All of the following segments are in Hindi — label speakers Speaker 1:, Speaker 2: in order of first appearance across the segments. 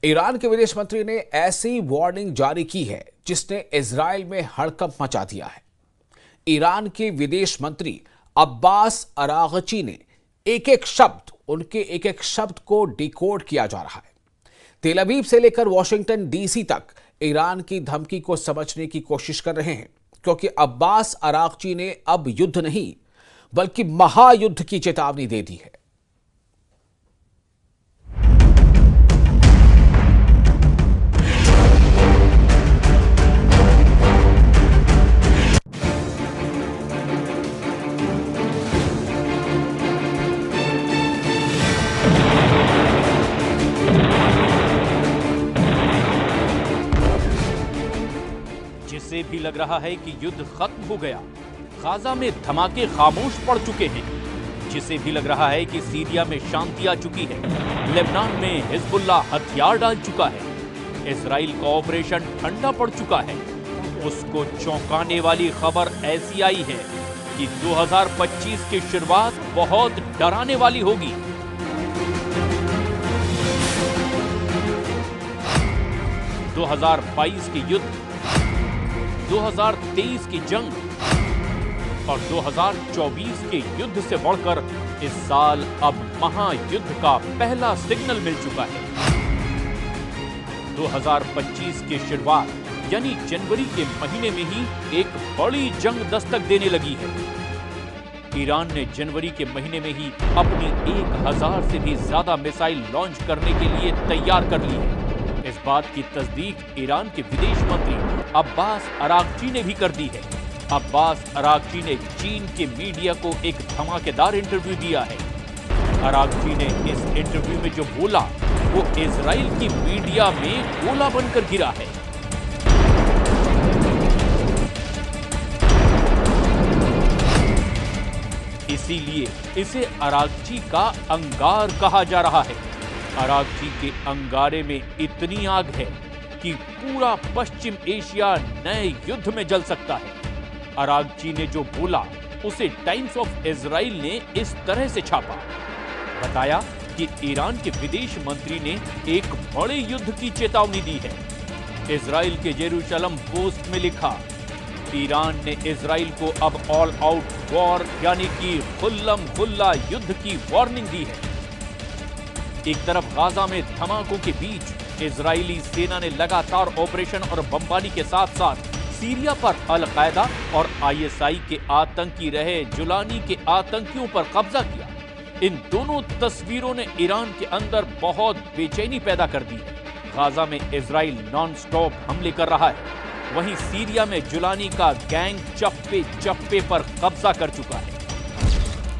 Speaker 1: ईरान के विदेश मंत्री ने ऐसी वार्निंग जारी की है जिसने इजराइल में हड़कंप मचा दिया है। ईरान के विदेश मंत्री अब्बास अरागची ने उनके एक एक शब्द को डिकोड किया जा रहा है। तेल अवीव से लेकर वॉशिंगटन डीसी तक ईरान की धमकी को समझने की कोशिश कर रहे हैं, क्योंकि अब्बास अरागची ने अब युद्ध नहीं बल्कि महायुद्ध की चेतावनी दे दी है।
Speaker 2: जिसे भी लग रहा है कि युद्ध खत्म हो गया, गाजा में धमाके खामोश पड़ चुके हैं, जिसे भी लग रहा है कि सीरिया में शांति आ चुकी है, लेबनान में हिजबुल्लाह हथियार डाल चुका है, इजराइल का ऑपरेशन ठंडा पड़ चुका है, उसको चौंकाने वाली खबर ऐसी आई है कि 2025 की शुरुआत बहुत डराने वाली होगी। 2022 की युद्ध, 2023 की जंग और 2024 के युद्ध से बढ़कर इस साल अब महायुद्ध का पहला सिग्नल मिल चुका है। 2025 की शुरुआत यानी जनवरी के महीने में ही एक बड़ी जंग दस्तक देने लगी है। ईरान ने जनवरी के महीने में ही अपनी 1000 से भी ज्यादा मिसाइल लॉन्च करने के लिए तैयार कर ली है। इस बात की तस्दीक ईरान के विदेश मंत्री अब्बास अरागची ने भी कर दी है। अब्बास अरागची ने चीन के मीडिया को एक धमाकेदार इंटरव्यू दिया है। अरागची ने इस इंटरव्यू में जो बोला वो इजराइल की मीडिया में गोला बनकर गिरा है। इसीलिए इसे अरागची का अंगार कहा जा रहा है। अरागची के अंगारे में इतनी आग है कि पूरा पश्चिम एशिया नए युद्ध में जल सकता है। अरागची ने जो बोला उसे टाइम्स ऑफ इजराइल ने इस तरह से छापा। बताया कि ईरान के विदेश मंत्री ने एक बड़े युद्ध की चेतावनी दी है। इजराइल के जेरूशलम पोस्ट में लिखा, ईरान ने इजराइल को अब ऑल आउट वॉर यानी कि खुल्लम खुल्ला युद्ध की वार्निंग दी है। एक तरफ गाजा में धमाकों के बीच इजरायली सेना ने लगातार ऑपरेशन और बमबारी के साथ साथ सीरिया पर अल-कायदा और आईएसआई के आतंकी रहे जुलानी के आतंकियों पर कब्जा किया। इन दोनों तस्वीरों ने ईरान के अंदर बहुत बेचैनी पैदा कर दी है। गाजा में इजराइल नॉन स्टॉप हमले कर रहा है, वहीं सीरिया में जुलानी का गैंग चप्पे चप्पे पर कब्जा कर चुका है।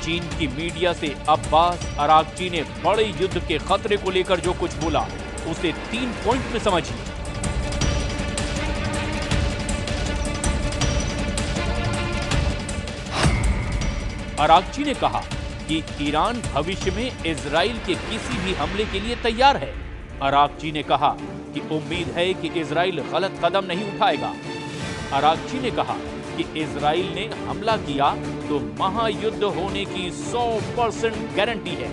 Speaker 2: चीन की मीडिया से अब्बास अरागची ने बड़े युद्ध के खतरे को लेकर जो कुछ बोला उसे 3 पॉइंट में समझिए। अरागची ने कहा कि ईरान भविष्य में इजराइल के किसी भी हमले के लिए तैयार है। अरागची ने कहा कि उम्मीद है कि इजराइल गलत कदम नहीं उठाएगा। अरागची ने कहा कि इजराइल ने हमला किया तो महायुद्ध होने की 100% गारंटी है।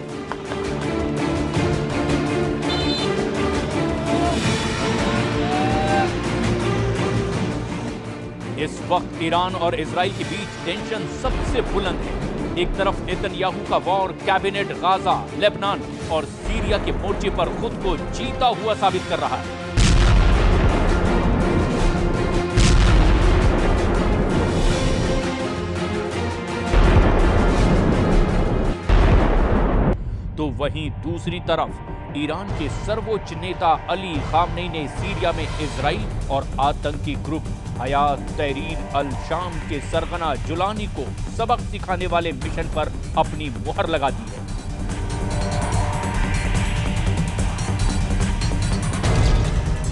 Speaker 2: इस वक्त ईरान और इजराइल के बीच टेंशन सबसे बुलंद है। एक तरफ नेतन्याहू का वॉर कैबिनेट गाजा, लेबनान और सीरिया के मोर्चे पर खुद को जीता हुआ साबित कर रहा है। तो वहीं दूसरी तरफ ईरान के सर्वोच्च नेता अली खामनेई ने सीरिया में इजराइल और आतंकी ग्रुप हयात तहरीर अल शाम के सरगना जुलानी को सबक सिखाने वाले मिशन पर अपनी मुहर लगा दी है।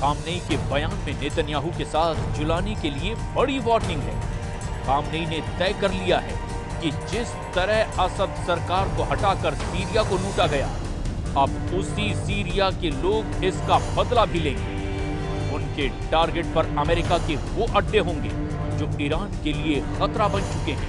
Speaker 2: खामनेई के बयान में नेतन्याहू के साथ जुलानी के लिए बड़ी वार्निंग है। खामनेई ने तय कर लिया है कि जिस तरह असद सरकार को हटाकर सीरिया को लूटा गया, अब उसी सीरिया के लोग इसका बदला भी लेंगे। उनके टारगेट पर अमेरिका के वो अड्डे होंगे जो ईरान के लिए खतरा बन चुके हैं।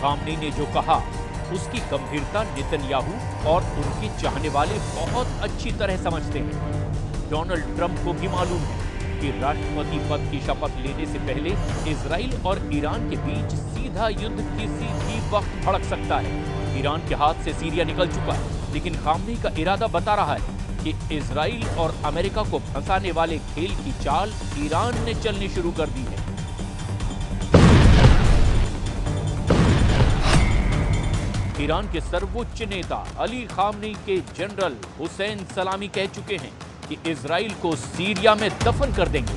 Speaker 2: खामनेई ने जो कहा उसकी गंभीरता नेतन्याहू और उनके चाहने वाले बहुत अच्छी तरह समझते हैं। डोनाल्ड ट्रंप को भी मालूम है कि राष्ट्रपति पद की शपथ लेने से पहले इजराइल और ईरान के बीच सीधा युद्ध किसी भी वक्त भड़क सकता है। ईरान के हाथ से सीरिया निकल चुका है, लेकिन खामनेई का इरादा बता रहा है कि इजराइल और अमेरिका को फंसाने वाले खेल की चाल ईरान ने चलनी शुरू कर दी है। ईरान के सर्वोच्च नेता अली खामनेई के जनरल हुसैन सलामी कह चुके हैं कि इजराइल को सीरिया में दफन कर देंगे।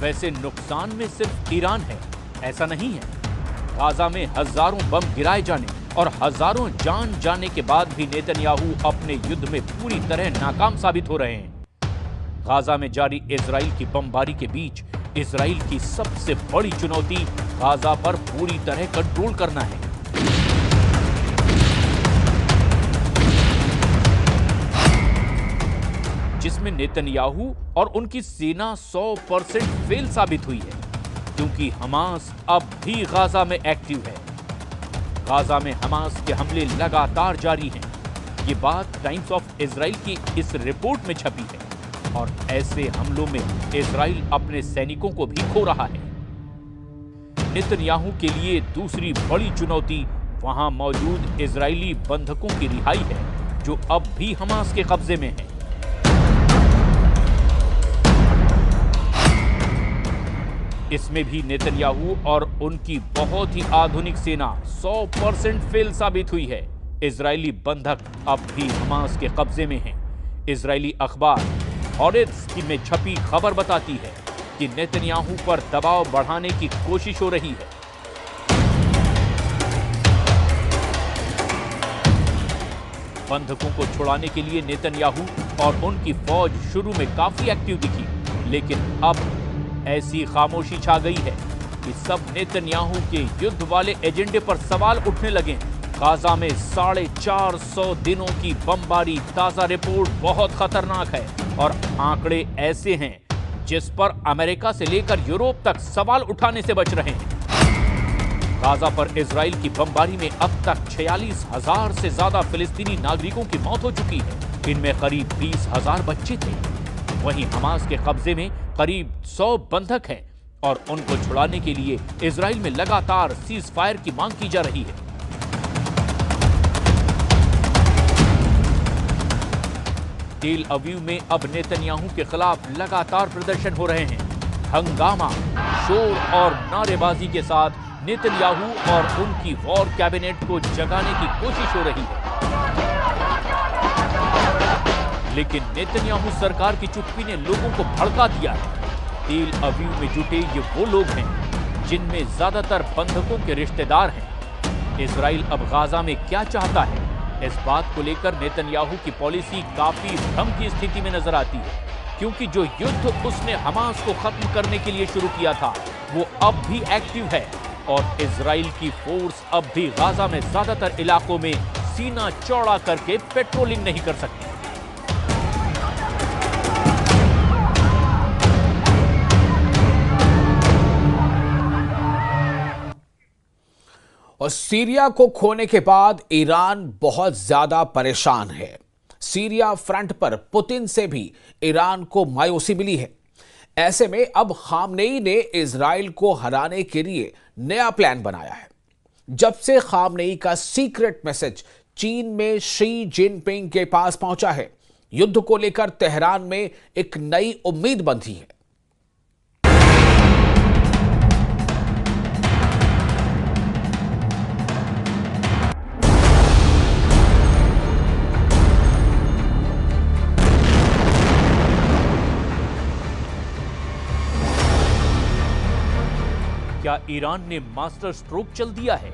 Speaker 2: वैसे नुकसान में सिर्फ ईरान है, ऐसा नहीं है। गाजा में हजारों बम गिराए जाने और हजारों जान जाने के बाद भी नेतन्याहू अपने युद्ध में पूरी तरह नाकाम साबित हो रहे हैं। गाजा में जारी इजराइल की बमबारी के बीच इजराइल की सबसे बड़ी चुनौती गाजा पर पूरी तरह कंट्रोल करना है। जिसमें नेतन्याहू और उनकी सेना 100% फेल साबित हुई है, क्योंकि हमास अब भी गाजा में एक्टिव है। गाजा में हमास के हमले लगातार जारी हैं। ये बात टाइम्स ऑफ इजराइल की इस रिपोर्ट में छपी है और ऐसे हमलों में इजराइल अपने सैनिकों को भी खो रहा है। नेतन्याहू के लिए दूसरी बड़ी चुनौती वहां मौजूद इजरायली बंधकों की रिहाई है, जो अब भी हमास के कब्जे में है। इसमें भी नेतन्याहू और उनकी बहुत ही आधुनिक सेना 100% फेल साबित हुई है। इजरायली बंधक अब भी हमास के कब्जे में हैं। इजरायली अखबार हॉरेट्ज में छपी खबर बताती है कि नेतन्याहू पर दबाव बढ़ाने की कोशिश हो रही है। बंधकों को छुड़ाने के लिए नेतन्याहू और उनकी फौज शुरू में काफी एक्टिव दिखी, लेकिन अब ऐसी खामोशी छा गई है कि सब नेतन्याहू के युद्ध वाले एजेंडे पर सवाल उठने लगे हैं। गाजा में 450 दिनों की बमबारी ताजा रिपोर्ट बहुत खतरनाक है और आंकड़े ऐसे हैं जिस पर अमेरिका से लेकर यूरोप तक सवाल उठाने से बच रहे हैं। गाजा पर इजराइल की बमबारी में अब तक 46,000 से ज्यादा फिलिस्तीनी नागरिकों की मौत हो चुकी है। इनमें करीब 20,000 बच्चे थे। वहीं हमास के कब्जे में करीब 100 बंधक हैं और उनको छुड़ाने के लिए इजराइल में लगातार सीज फायर की मांग की जा रही है। तेल अवीव में अब नेतन्याहू के खिलाफ लगातार प्रदर्शन हो रहे हैं। हंगामा, शोर और नारेबाजी के साथ नेतन्याहू और उनकी वॉर कैबिनेट को जगाने की कोशिश हो रही है, लेकिन नेतन्याहू सरकार की चुप्पी ने लोगों को भड़का दिया है। तेल अवीव में जुटे ये वो लोग हैं जिनमें ज्यादातर बंधकों के रिश्तेदार हैं। इजराइल अब गाजा में क्या चाहता है, इस बात को लेकर नेतन्याहू की पॉलिसी काफी भ्रम की स्थिति में नजर आती है, क्योंकि जो युद्ध उसने हमास को खत्म करने के लिए शुरू किया था वो अब भी एक्टिव है और इजराइल की फोर्स अब भी गाजा में ज्यादातर इलाकों में सीना चौड़ा करके पेट्रोलिंग नहीं कर सकती।
Speaker 1: और सीरिया को खोने के बाद ईरान बहुत ज्यादा परेशान है। सीरिया फ्रंट पर पुतिन से भी ईरान को मायूसी मिली है। ऐसे में अब खामनेई ने इजराइल को हराने के लिए नया प्लान बनाया है। जब से खामनेई का सीक्रेट मैसेज चीन में शी जिनपिंग के पास पहुंचा है, युद्ध को लेकर तेहरान में एक नई उम्मीद बंधी है।
Speaker 2: क्या ईरान ने मास्टर स्ट्रोक चल दिया है?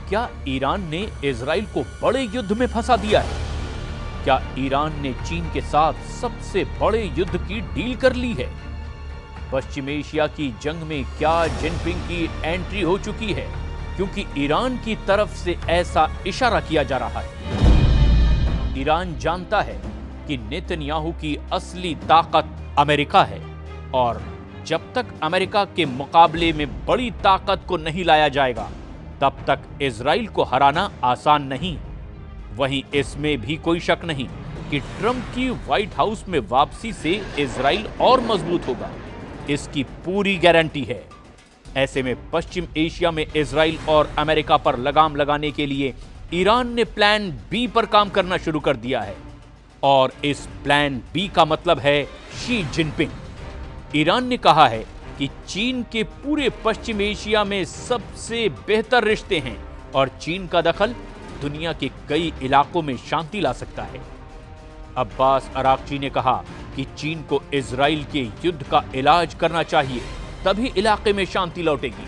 Speaker 2: क्या ईरान ने इजराइल को बड़े युद्ध में फंसा दिया है? क्या ईरान ने चीन के साथ सबसे बड़े युद्ध की डील कर ली है? पश्चिम एशिया की जंग में क्या जिनपिंग की एंट्री हो चुकी है? क्योंकि ईरान की तरफ से ऐसा इशारा किया जा रहा है। ईरान जानता है कि नेतन्याहू की असली ताकत अमेरिका है और जब तक अमेरिका के मुकाबले में बड़ी ताकत को नहीं लाया जाएगा, तब तक इजराइल को हराना आसान नहीं। वहीं इसमें भी कोई शक नहीं कि ट्रंप की व्हाइट हाउस में वापसी से इजराइल और मजबूत होगा, इसकी पूरी गारंटी है। ऐसे में पश्चिम एशिया में इजराइल और अमेरिका पर लगाम लगाने के लिए ईरान ने प्लान बी पर काम करना शुरू कर दिया है और इस प्लान बी का मतलब है शी जिनपिंग। ईरान ने कहा है कि चीन के पूरे पश्चिम एशिया में सबसे बेहतर रिश्ते हैं और चीन का दखल दुनिया के कई इलाकों में शांति ला सकता है। अब्बास अरागची ने कहा कि चीन को इजराइल के युद्ध का इलाज करना चाहिए, तभी इलाके में शांति लौटेगी।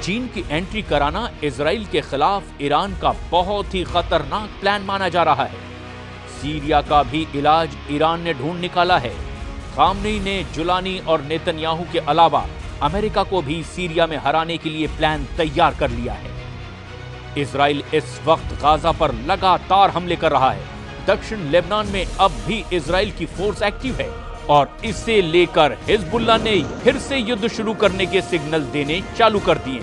Speaker 2: चीन की एंट्री कराना इजराइल के खिलाफ ईरान का बहुत ही खतरनाक प्लान माना जा रहा है। सीरिया का भी इलाज ईरान ने ढूंढ निकाला है। खामनेई ने जुलानी और नेतन्याहू के अलावा अमेरिका को भी सीरिया में हराने के लिए प्लान तैयार कर लिया है। इजराइल इस वक्त गाजा पर लगातार हमले कर रहा है। दक्षिण लेबनान में अब भी इजराइल की फोर्स एक्टिव है और इसे लेकर हिजबुल्लाह ने फिर से युद्ध शुरू करने के सिग्नल देने चालू कर दिए।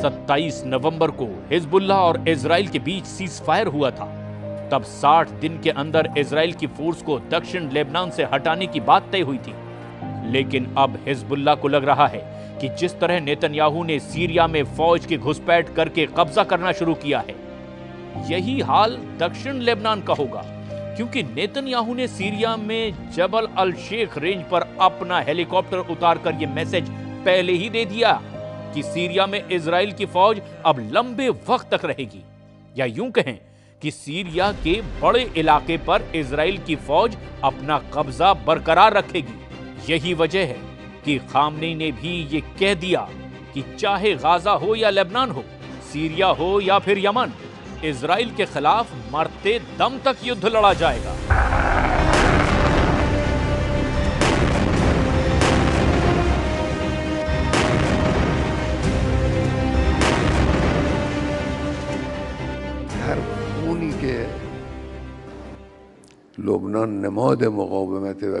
Speaker 2: 27 नवंबर को हिजबुल्लाह और इजराइल के बीच सीज फायर हुआ था। तब 60 दिन के अंदर इजराइल की फोर्स को दक्षिण लेबनान से हटाने की बात तय हुई थी। लेकिन अब हिजबुल्लाह को लग रहा है कि जिस तरह नेतन्याहू ने सीरिया में फौज की घुसपैठ करके कब्जा करना शुरू किया है, यही हाल दक्षिण लेबनान का होगा, क्योंकि नेतन्याहू ने सीरिया में जबल अल शेख रेंज पर अपना हेलीकॉप्टर उतारकर यह मैसेज पहले ही दे दिया कि सीरिया में इजराइल की फौज अब लंबे वक्त तक रहेगी, या यूं कहें कि सीरिया के बड़े इलाके पर इजराइल की फौज अपना कब्जा बरकरार रखेगी। यही वजह है कि खामनेई ने भी ये कह दिया कि चाहे गाजा हो या लेबनान हो, सीरिया हो या फिर यमन, इजराइल के खिलाफ मरते दम तक युद्ध लड़ा जाएगा।
Speaker 3: हर खूनी के लबनान नमाद मुकावमत व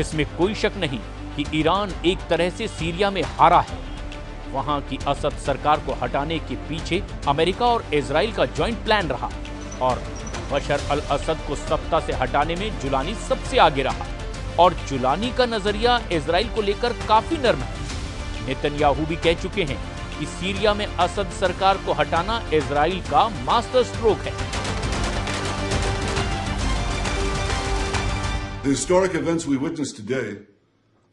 Speaker 2: इसमें कोई शक नहीं कि ईरान एक तरह से सीरिया में हारा है। वहां की असद सरकार को हटाने के पीछे अमेरिका और इजराइल का जॉइंट प्लान रहा और बशर अल असद को सत्ता से हटाने में जुलानी सबसे आगे रहा और जुलानी का नजरिया इजराइल को लेकर काफी नर्म है। नेतन्याहू भी कह चुके हैं कि सीरिया में असद सरकार को हटाना इजराइल का मास्टर स्ट्रोक है।
Speaker 4: The historic events we witnessed today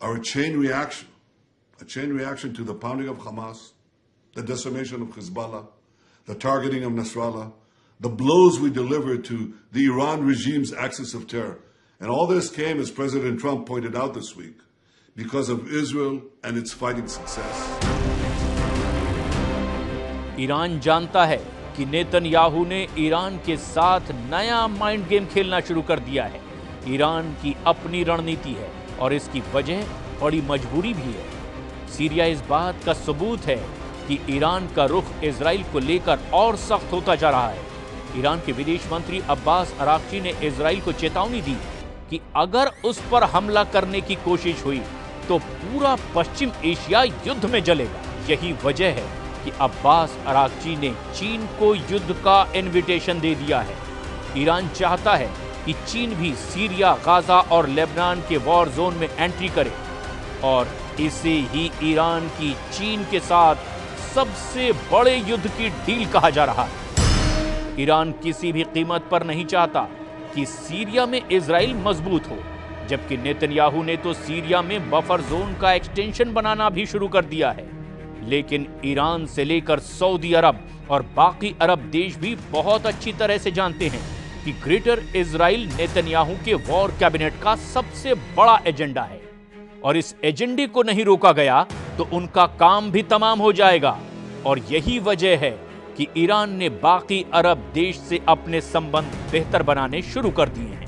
Speaker 4: are a chain reaction to the pounding of Hamas, the decimation of Hezbollah, the targeting of Nasrallah, the blows we delivered to the Iran regime's axis of terror. And all this came, as President Trump pointed out this week, because of Israel and its fighting success.
Speaker 2: Iran जानता है कि नेतन्याहू ने ईरान के साथ नया माइंड गेम खेलना शुरू कर दिया है। ईरान की अपनी रणनीति है और इसकी वजह बड़ी मजबूरी भी है। सीरिया इस बात का सबूत है कि ईरान का रुख इजराइल को लेकर और सख्त होता जा रहा है। ईरान के विदेश मंत्री अब्बास अरागची ने इजराइल को चेतावनी दी कि अगर उस पर हमला करने की कोशिश हुई तो पूरा पश्चिम एशिया युद्ध में जलेगा। यही वजह है कि अब्बास अरागची ने चीन को युद्ध का इनविटेशन दे दिया है। ईरान चाहता है कि चीन भी सीरिया, गाजा और लेबनान के वॉर जोन में एंट्री करे और इसे ही ईरान की चीन के साथ सबसे बड़े युद्ध की डील कहा जा रहा है। ईरान किसी भी कीमत पर नहीं चाहता कि सीरिया में इजराइल मजबूत हो, जबकि नेतन्याहू ने तो सीरिया में बफर जोन का एक्सटेंशन बनाना भी शुरू कर दिया है। लेकिन ईरान से लेकर सऊदी अरब और बाकी अरब देश भी बहुत अच्छी तरह से जानते हैं कि ग्रेटर इजराइल नेतन्याहू के वॉर कैबिनेट का सबसे बड़ा एजेंडा है और इस एजेंडे को नहीं रोका गया तो उनका काम भी तमाम हो जाएगा। और यही वजह है कि ईरान ने बाकी अरब देश से अपने संबंध बेहतर बनाने शुरू कर दिए हैं।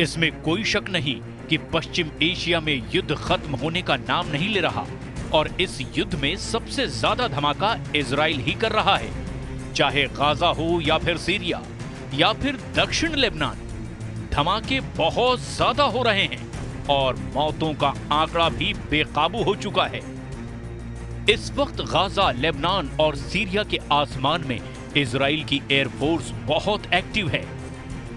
Speaker 2: इसमें कोई शक नहीं कि पश्चिम एशिया में युद्ध खत्म होने का नाम नहीं ले रहा और इस युद्ध में सबसे ज्यादा धमाका इजराइल ही कर रहा है, चाहे गाजा हो या फिर सीरिया या फिर दक्षिण लेबनान। धमाके बहुत ज्यादा हो रहे हैं और मौतों का आंकड़ा भी बेकाबू हो चुका है। इस वक्त गाजा, लेबनान और सीरिया के आसमान में इजराइल की एयरफोर्स बहुत एक्टिव है।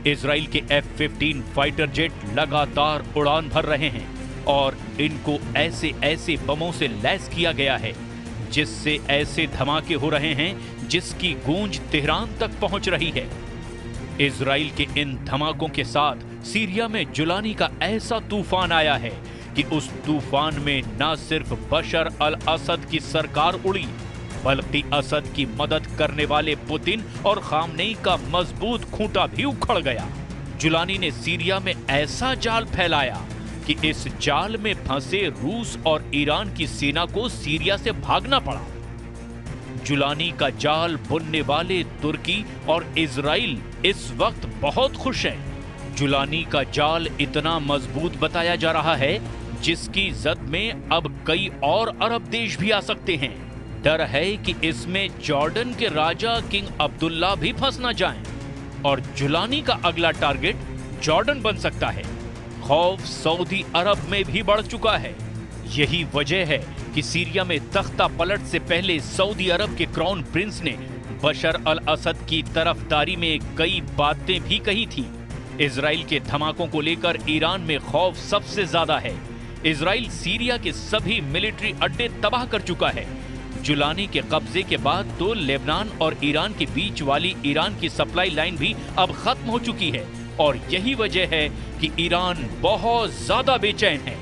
Speaker 2: इजराइल के F-15 फाइटर जेट लगातार उड़ान भर रहे हैं और इनको ऐसे ऐसे बमों से लैस किया गया है जिससे ऐसे धमाके हो रहे हैं जिसकी गूंज तेहरान तक पहुंच रही है। इजराइल के इन धमाकों के साथ सीरिया में जुलानी का ऐसा तूफान आया है कि उस तूफान में न सिर्फ बशर अल असद की सरकार उड़ी बल्कि असद की मदद करने वाले पुतिन और खामनेई का मजबूत खूंटा भी उखड़ गया। जुलानी ने सीरिया में ऐसा जाल फैलाया कि इस जाल में फंसे रूस और ईरान की सेना को सीरिया से भागना पड़ा। जुलानी का जाल बुनने वाले तुर्की और इजराइल इस वक्त बहुत खुश हैं। जुलानी का जाल इतना मजबूत बताया जा रहा है जिसकी जद में अब कई और अरब देश भी आ सकते हैं। डर है कि इसमें जॉर्डन के राजा किंग अब्दुल्ला भी फंस ना जाएं और जुलानी का अगला टारगेट जॉर्डन बन सकता है। खौफ सऊदी अरब में भी बढ़ चुका है। यही वजह है कि सीरिया में तख्ता पलट से पहले सऊदी अरब के क्राउन प्रिंस ने बशर अल असद की तरफदारी में कई बातें भी कही थी। इजराइल के धमाकों को लेकर ईरान में खौफ सबसे ज्यादा है। इजराइल सीरिया के सभी मिलिट्री अड्डे तबाह कर चुका है। जुलानी के कब्जे के बाद तो लेबनान और ईरान के बीच वाली ईरान की सप्लाई लाइन भी अब खत्म हो चुकी है और यही वजह है कि ईरान बहुत ज्यादा बेचैन है।